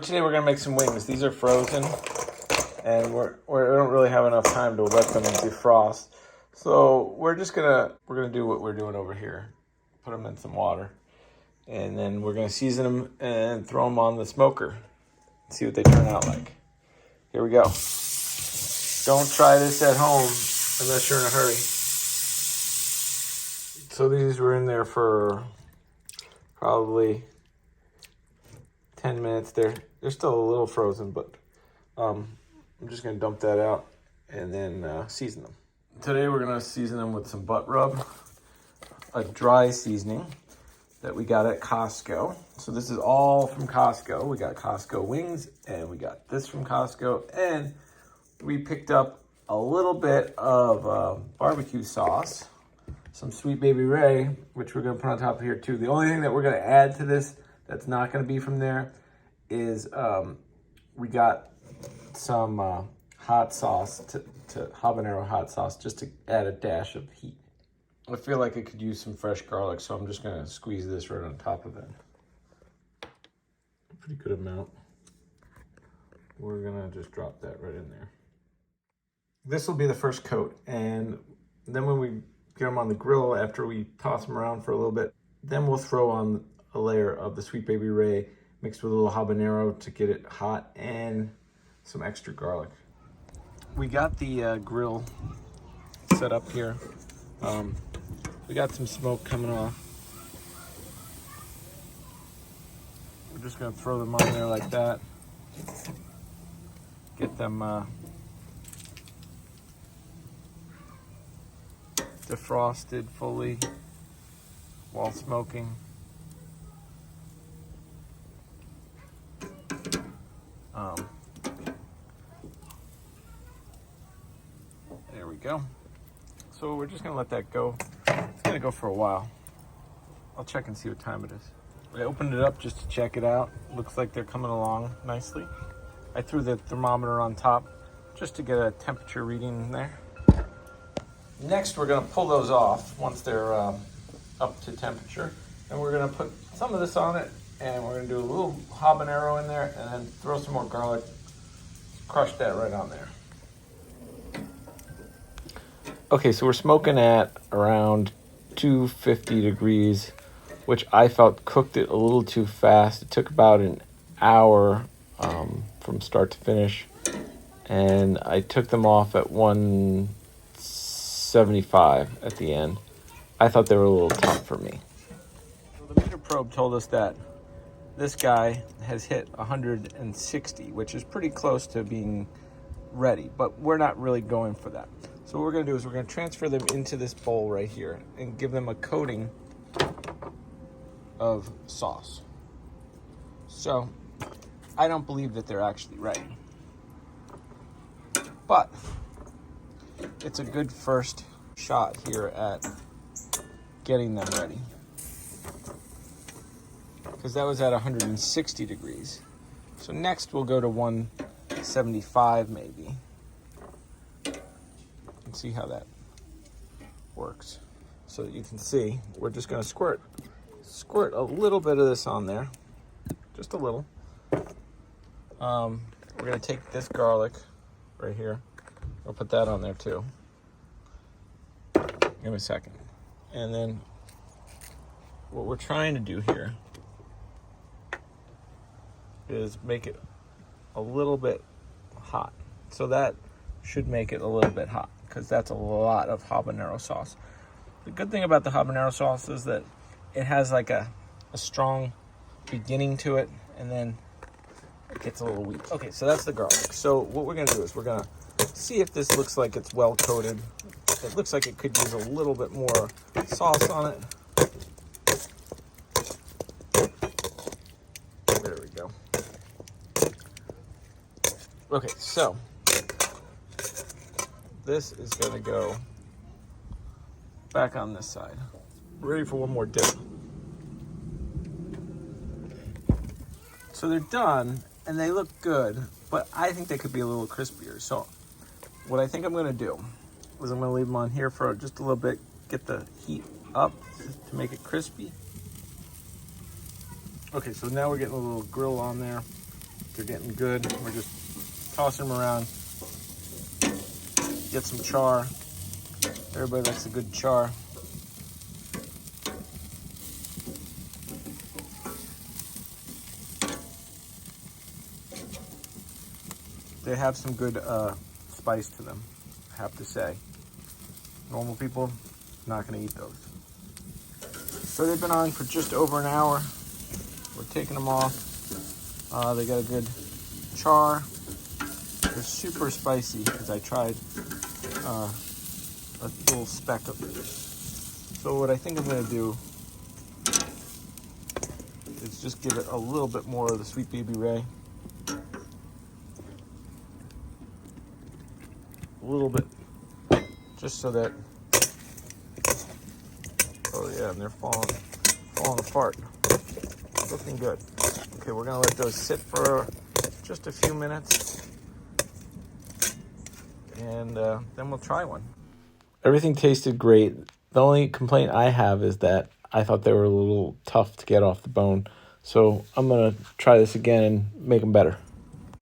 Today we're gonna make some wings. These are frozen, and we don't really have enough time to let them defrost. So we're gonna do what we're doing over here. Put them in some water, and then we're gonna season them and throw them on the smoker. See what they turn out like. Here we go. Don't try this at home unless you're in a hurry. So these were in there for probably 10 minutes. They're still a little frozen, but I'm just gonna dump that out and then season them. Today we're gonna season them with some butt rub, a dry seasoning that we got at Costco. So this is all from Costco. We got Costco wings, and we got this from Costco, and we picked up a little bit of barbecue sauce, some Sweet Baby Ray, which we're gonna put on top of here too. The only thing that we're gonna add to this that's not gonna be from there is we got some hot sauce, to Habanero hot sauce, just to add a dash of heat. I feel like it could use some fresh garlic, so I'm just gonna squeeze this right on top of it. Pretty good amount. We're gonna just drop that right in there. This will be the first coat, and then when we get them on the grill, after we toss them around for a little bit, then we'll throw on a layer of the Sweet Baby Ray mixed with a little habanero to get it hot, and some extra garlic. We got the grill set up here. We got some smoke coming off. We're just gonna throw them on there like that. Get them defrosted fully while smoking. There we go. So we're just gonna let that go. It's gonna go for a while. I'll check and see what time it is. I opened it up just to check it out. Looks like they're coming along nicely. I threw the thermometer on top just to get a temperature reading in there. Next, we're gonna pull those off once they're up to temperature. And we're gonna put some of this on it, and we're gonna do a little habanero in there, and then throw some more garlic. Crush that right on there. Okay, so we're smoking at around 250 degrees, which I felt cooked it a little too fast. It took about an hour from start to finish, and I took them off at 175 at the end. I thought they were a little tough for me. So the meter probe told us that this guy has hit 160, which is pretty close to being ready, but we're not really going for that. So what we're gonna do is we're gonna transfer them into this bowl right here and give them a coating of sauce. So I don't believe that they're actually ready, but it's a good first shot here at getting them ready, because that was at 160 degrees. So next we'll go to 175 maybe, and see how that works. So that you can see, we're just gonna squirt a little bit of this on there, just a little. We're gonna take this garlic right here. I'll put that on there too. Give me a second. And then what we're trying to do here is make it a little bit hot. So that should make it a little bit hot, because that's a lot of habanero sauce. The good thing about the habanero sauce is that it has like a strong beginning to it, and then it gets a little weak. Okay, so that's the garlic. So what we're gonna do is we're gonna see if this looks like it's well coated. It looks like it could use a little bit more sauce on it. There we go. Okay, so this is gonna go back on this side. Ready for one more dip. So they're done, and they look good, but I think they could be a little crispier. So what I think I'm gonna do is I'm gonna leave them on here for just a little bit, get the heat up to make it crispy. Okay, so now we're getting a little grill on there. They're getting good. We're just tossing them around. Get some char. Everybody likes a good char. They have some good spice to them, I have to say. Normal people, not gonna eat those. So they've been on for just over an hour. We're taking them off. They got a good char. They're super spicy because I tried a little speck of it. So what I think I'm gonna do is just give it a little bit more of the Sweet Baby Ray. A little bit, just so that, oh yeah, and they're falling apart. Looking good. Okay, we're gonna let those sit for just a few minutes, and then we'll try one. Everything tasted great. The only complaint I have is that I thought they were a little tough to get off the bone. So I'm gonna try this again and make them better.